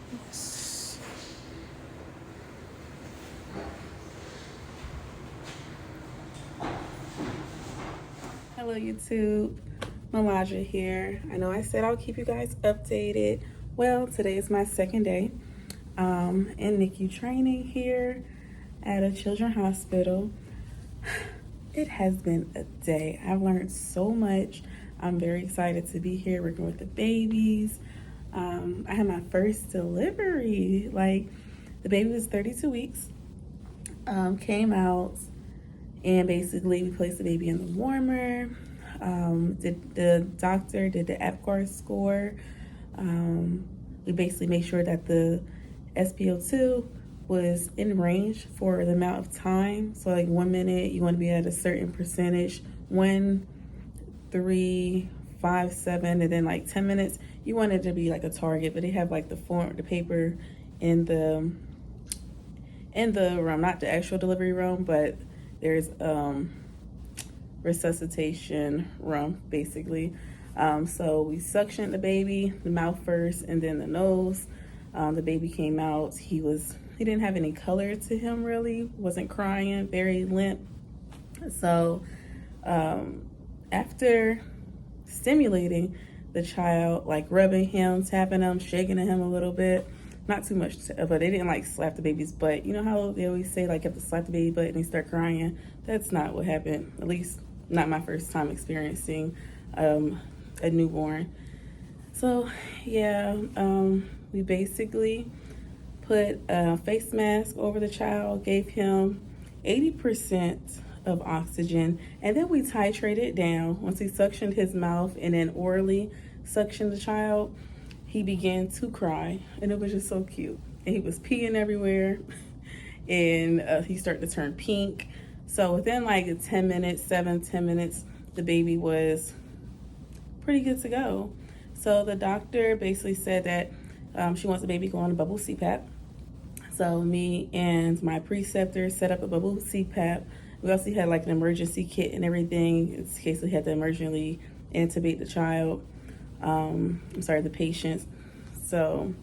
Hello YouTube, Malaja here. I know I said I'll keep you guys updated. Well, today is my second day in NICU training here at a children's hospital. It has been a day. I've learned so much. I'm very excited to be here working with the babies. I had my first delivery. Like, the baby was 32 weeks, came out, and basically we placed the baby in the warmer. The doctor did the APGAR score. We basically made sure that the SpO2 was in range for the amount of time. So like 1 minute, you want to be at a certain percentage. 1, 3, 5, 7, and then like 10 minutes, you want it to be like a target. But they have like the paper in the room, not the actual delivery room, but there's resuscitation room basically. So we suctioned the baby, the mouth first and then the nose. The baby came out. He didn't have any color to him really, wasn't crying, very limp. So after stimulating the child, like rubbing him, tapping him, shaking him a little bit, not too much, but they didn't like slap the baby's butt. You know how they always say like you have to slap the baby butt and they start crying? That's not what happened, at least not my first time experiencing a newborn. So yeah, we basically put a face mask over the child, gave him 80% of oxygen, and then we titrated it down. Once we suctioned his mouth and then orally suctioned the child, he began to cry, and it was just so cute. And he was peeing everywhere, and he started to turn pink. So within like 10 minutes, 10 minutes, the baby was pretty good to go. So the doctor basically said that she wants the baby to go on a bubble CPAP. So me and my preceptor set up a bubble CPAP. We also had like an emergency kit and everything in case we had to emergently intubate the child. The patient. So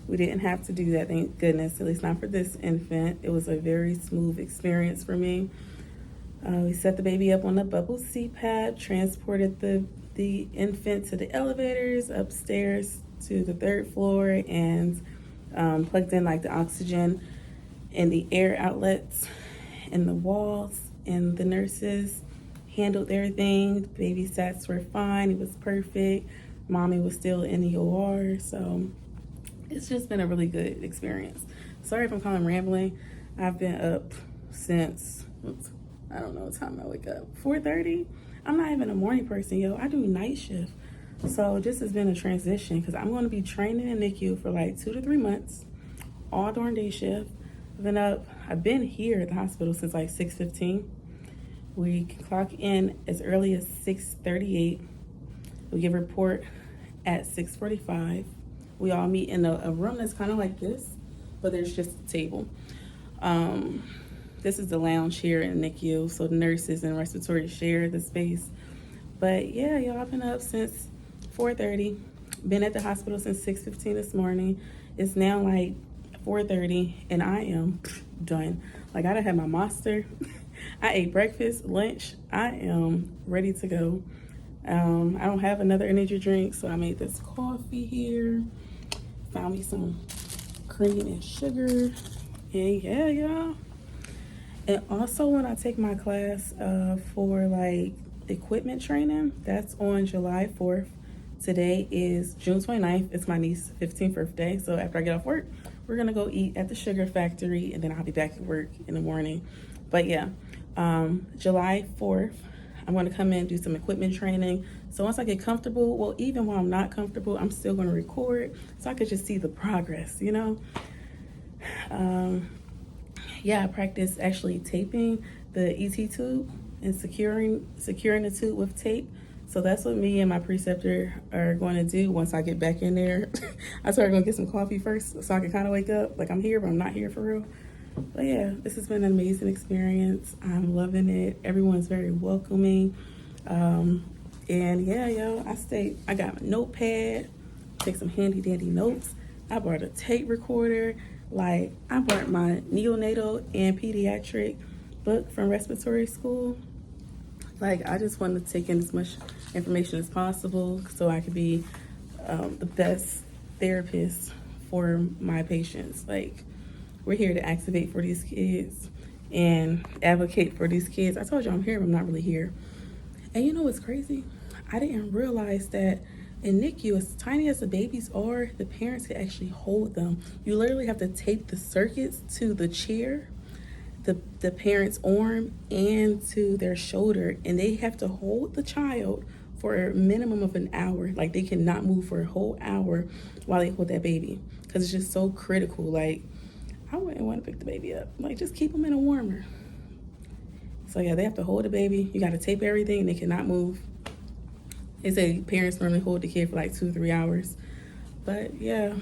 we didn't have to do that, thank goodness, at least not for this infant. It was a very smooth experience for me. We set the baby up on the bubble CPAP, transported the infant to the elevators upstairs to the 3rd floor, and plugged in like the oxygen and the air outlets and the walls, and the nurses handled everything. The baby stats were fine. It was perfect. Mommy was still in the OR, so it's just been a really good experience. Sorry if I'm kind of rambling. I've been up since, I don't know what time I wake up, 4:30. I'm not even a morning person, yo. I do night shift. So this has been a transition because I'm going to be training in NICU for like 2 to 3 months, all during day shift. I've been here at the hospital since like 6:15. We can clock in as early as 6:38. We give a report at 6:45. We all meet in a room that's kind of like this, but there's just a table. This is the lounge here in NICU, so the nurses and respiratory share the space. But yeah, y'all, I've been up since 4:30. Been at the hospital since 6:15 this morning. It's now like 4:30, and I am done. Like, I done had my monster. I ate breakfast, lunch. I am ready to go. I don't have another energy drink, so I made this coffee here. Found me some cream and sugar. And yeah, y'all. And also, when I take my class for like equipment training, that's on July 4th. Today is June 29th. It's my niece's 15th birthday. So after I get off work, we're gonna go eat at the sugar factory, and then I'll be back at work in the morning. But yeah, July 4th, I'm gonna come in and do some equipment training. So once I get comfortable, well, even while I'm not comfortable, I'm still gonna record so I could just see the progress, you know? Yeah, I practice actually taping the ET tube and securing the tube with tape. So that's what me and my preceptor are going to do once I get back in there. I started going to get some coffee first so I can kind of wake up. Like, I'm here, but I'm not here for real. But yeah, this has been an amazing experience. I'm loving it. Everyone's very welcoming. And yeah, yo, I got my notepad, take some handy dandy notes. I brought a tape recorder. Like, I brought my neonatal and pediatric book from respiratory school. Like, I just wanted to take in as much information as possible so I could be the best therapist for my patients. Like, we're here to activate for these kids and advocate for these kids. I told you I'm here, but I'm not really here. And you know what's crazy? I didn't realize that in NICU, as tiny as the babies are, the parents can actually hold them. You literally have to tape the circuits to the chair, the parent's arm, and to their shoulder, and they have to hold the child for a minimum of an hour. Like, they cannot move for a whole hour while they hold that baby, because it's just so critical. Like, I wouldn't want to pick the baby up. Like, just keep them in a warmer. So yeah, they have to hold the baby. You got to tape everything, and they cannot move. They say parents normally hold the kid for like 2-3 hours. But yeah,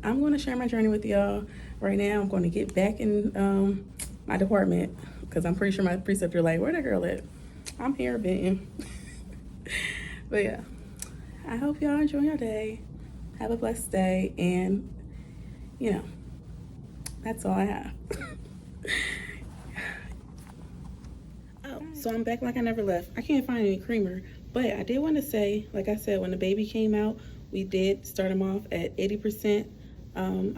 I'm going to share my journey with y'all. Right now, I'm going to get back in my department, because I'm pretty sure my preceptor like, where that girl at? I'm here, venting. But yeah, I hope y'all enjoy your day. Have a blessed day. And, you know, that's all I have. Oh, so I'm back like I never left. I can't find any creamer. But I did want to say, like I said, when the baby came out, we did start him off at 80%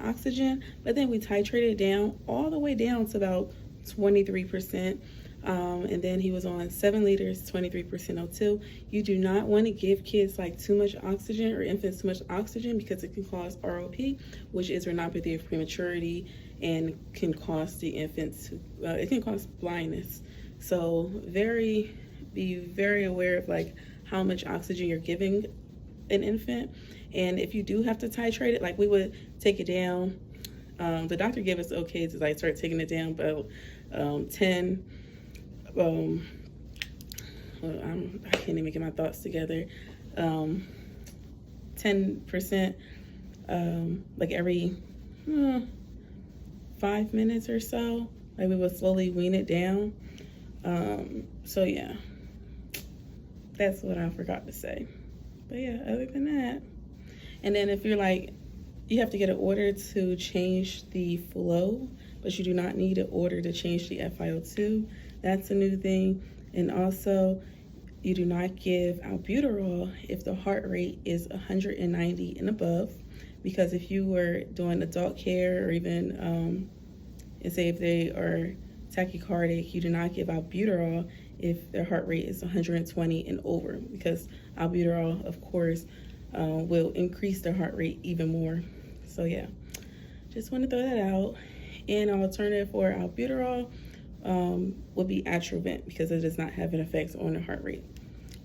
oxygen, but then we titrated down all the way down to about 23%. And then he was on 7 liters, 23% O2. You do not want to give kids like too much oxygen, or infants too much oxygen, because it can cause ROP, which is retinopathy of prematurity, and can cause the infants it can cause blindness. So be very aware of like how much oxygen you're giving an infant. And if you do have to titrate it, like we would take it down. The doctor gave us okay to like start taking it down about 10. I can't even get my thoughts together. 10%, like every 5 minutes or so. Like we would slowly wean it down. So yeah, that's what I forgot to say. But yeah, other than that. And then if you're like, you have to get an order to change the flow, but you do not need an order to change the FiO2. That's a new thing. And also, you do not give albuterol if the heart rate is 190 and above, because if you were doing adult care, or even, and say if they are tachycardic, you do not give albuterol if their heart rate is 120 and over, because albuterol, of course, will increase their heart rate even more. So yeah, just want to throw that out. And an alternative for albuterol would be Atrovent, because it does not have an effect on the heart rate.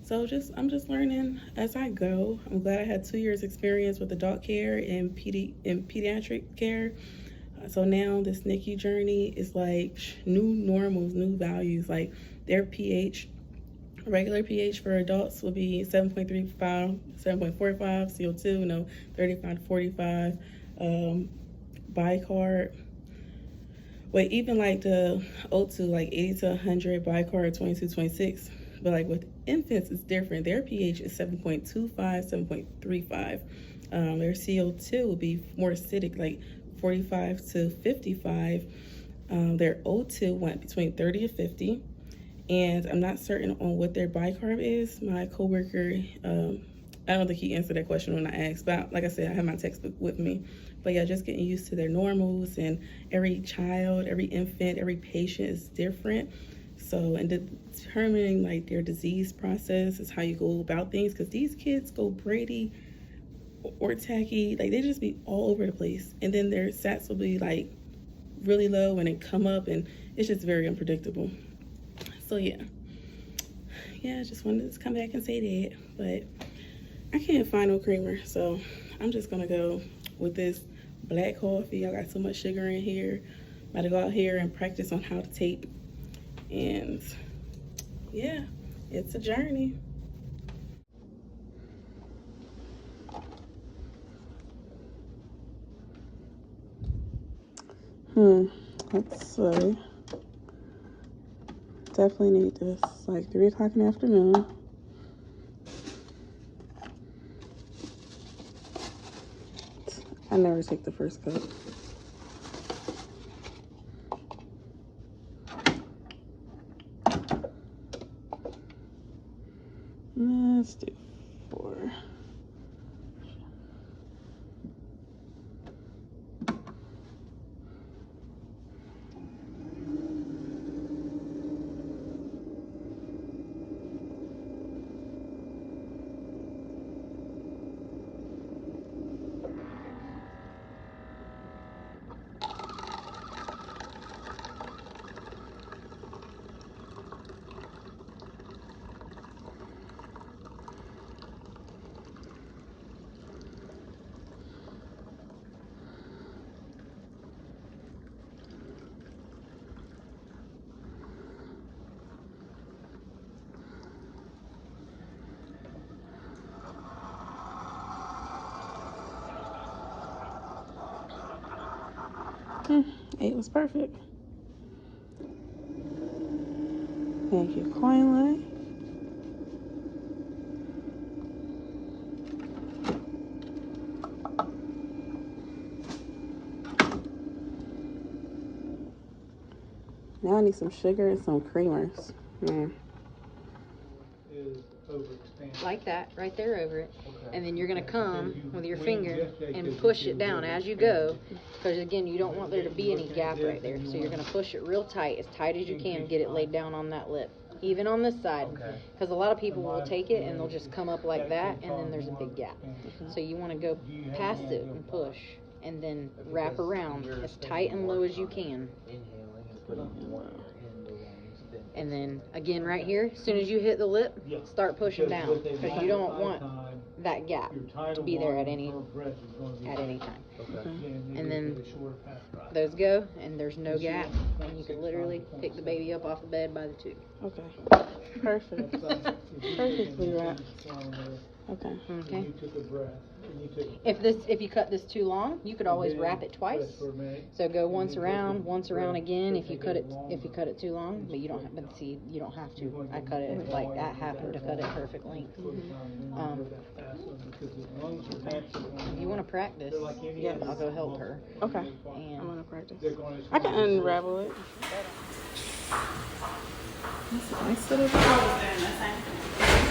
So I'm just learning as I go. I'm glad I had 2 years experience with adult care and pediatric care. So now this NICU journey is like new normals, new values. Like their pH, regular pH for adults will be 7.35, 7.45, CO2, 35 to 45. Bicarb. Wait, even like the O2, like 80 to 100, bicarb 22, 26. But like with infants, it's different. Their pH is 7.25, 7.35. Their CO2 will be more acidic, like 45 to 55. Their O2 went between 30 to 50. And I'm not certain on what their bicarb is. My coworker, I don't think he answered that question when I asked, but like I said, I have my textbook with me. But yeah, just getting used to their normals, and every child, every infant, every patient is different. So, and determining like their disease process is how you go about things, because these kids go Brady or tacky, like they just be all over the place. And then their sats will be like really low and then come up, and it's just very unpredictable. So yeah, I just wanted to come back and say that, but I can't find no creamer, so I'm just gonna go with this black coffee. I got so much sugar in here. I'm about to go out here and practice on how to tape. And yeah, it's a journey. Let's see. Definitely need this, like 3 o'clock in the afternoon. I never take the first cut. Let's do 4. Hmm, 8 was perfect. Thank you, coin leg. Now I need some sugar and some creamers. Like that, right there over it. And then you're going to come with your finger and push it down as you go. Because again, you don't want there to be any gap right there. So you're going to push it real tight as you can. Get it laid down on that lip. Even on this side. Because a lot of people will take it and they'll just come up like that and then there's a big gap. So you want to go past it and push. And then wrap around as tight and low as you can. And then again right here, as soon as you hit the lip, start pushing down because you don't want that gap to be there at any time. And then those go, and there's no gap, and you can literally pick the baby up off the bed by the tube. Okay. Perfect. Perfectly wrapped. Okay. Okay. If you cut this too long, you could always wrap it twice. So go once around again if you cut it too long, but you don't have to. I cut it like I happened to cut it perfect length. If you want to practice, yes, I'll go help her. Okay. And I'm gonna practice. I can unravel it. That's a nice little ball.